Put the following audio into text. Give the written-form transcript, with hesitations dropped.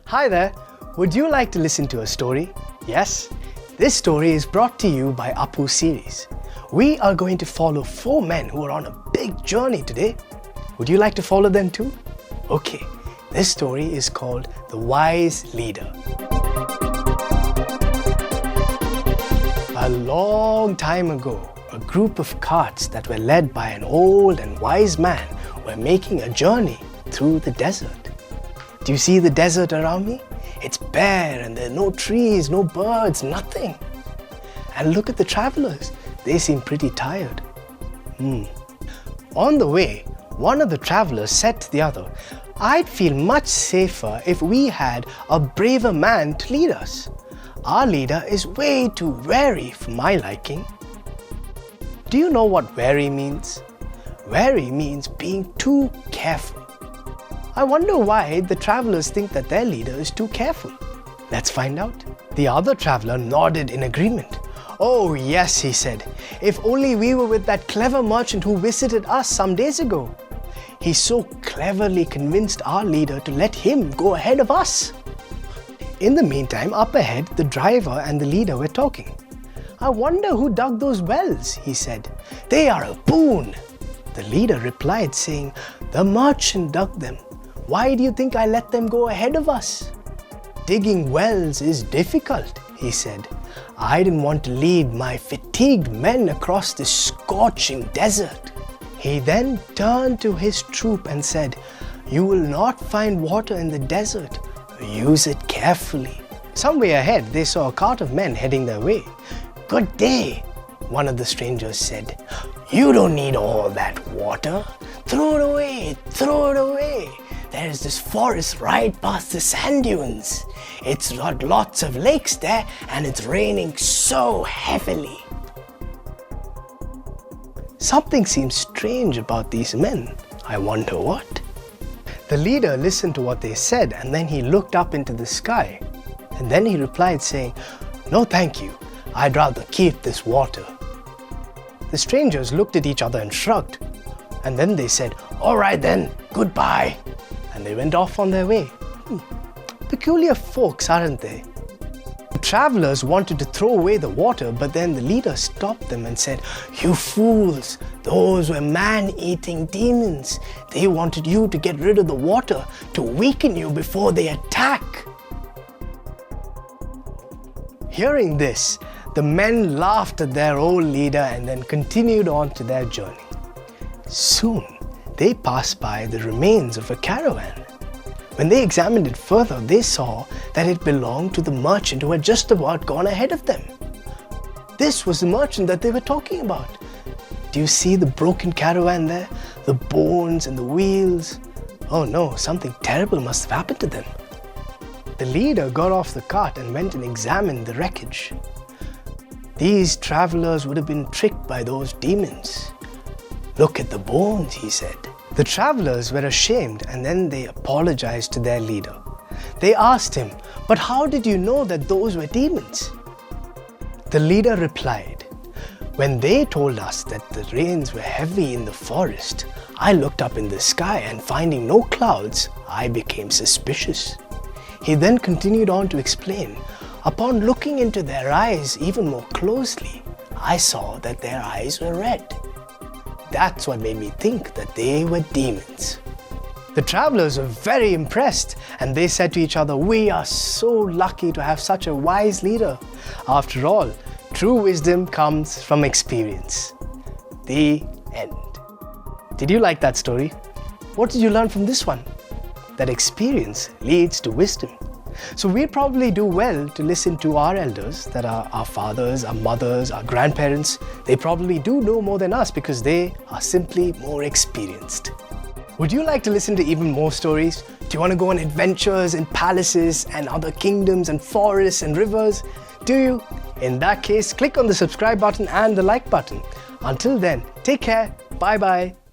Hi there, would you like to listen to a story? Yes? This story is brought to you by Apu Series. We are going to follow 4 men who are on a big journey today. Would you like to follow them too? Okay, this story is called The Wise Leader. A long time ago, a group of carts that were led by an old and wise man were making a journey through the desert. Do you see the desert around me? It's bare and there are no trees, no birds, nothing. And look at the travelers. They seem pretty tired. On the way, one of the travelers said to the other, "I'd feel much safer if we had a braver man to lead us. Our leader is way too wary for my liking." Do you know what wary means? Wary means being too careful. I wonder why the travelers think that their leader is too careful. Let's find out. The other traveler nodded in agreement. "Oh yes," he said, "if only we were with that clever merchant who visited us some days ago. He so cleverly convinced our leader to let him go ahead of us." In the meantime, up ahead, the driver and the leader were talking. "I wonder who dug those wells," he said. "They are a boon." The leader replied saying, "The merchant dug them. Why do you think I let them go ahead of us?" "Digging wells is difficult," he said. "I didn't want to lead my fatigued men across this scorching desert." He then turned to his troop and said, "You will not find water in the desert. Use it carefully." Some way ahead, they saw a cart of men heading their way. "Good day," one of the strangers said. "You don't need all that water. Throw it away, throw it away. There's this forest right past the sand dunes. It's got lots of lakes there and it's raining so heavily." Something seems strange about these men. I wonder what? The leader listened to what they said and then he looked up into the sky. And then he replied saying, "No thank you. I'd rather keep this water." The strangers looked at each other and shrugged. And then they said, "All right then, goodbye." And they went off on their way. Peculiar folks, aren't they? The travelers wanted to throw away the water, but then the leader stopped them and said, "You fools, those were man-eating demons. They wanted you to get rid of the water to weaken you before they attack." Hearing this, the men laughed at their old leader and then continued on to their journey. Soon, they passed by the remains of a caravan. When they examined it further, they saw that it belonged to the merchant who had just about gone ahead of them. This was the merchant that they were talking about. Do you see the broken caravan there? The bones and the wheels? Oh no, something terrible must have happened to them. The leader got off the cart and went and examined the wreckage. These travelers would have been tricked by those demons. "Look at the bones," he said. The travelers were ashamed and then they apologized to their leader. They asked him, "But how did you know that those were demons?" The leader replied, "When they told us that the rains were heavy in the forest, I looked up in the sky and finding no clouds, I became suspicious." He then continued on to explain, "Upon looking into their eyes even more closely, I saw that their eyes were red. That's what made me think that they were demons." The travelers were very impressed and they said to each other, "We are so lucky to have such a wise leader. After all, true wisdom comes from experience." The end. Did you like that story? What did you learn from this one? That experience leads to wisdom. So we'd probably do well to listen to our elders, that are our fathers, our mothers, our grandparents. They probably do know more than us because they are simply more experienced. Would you like to listen to even more stories? Do you want to go on adventures in palaces and other kingdoms and forests and rivers? Do you? In that case, click on the subscribe button and the like button. Until then, take care. Bye bye.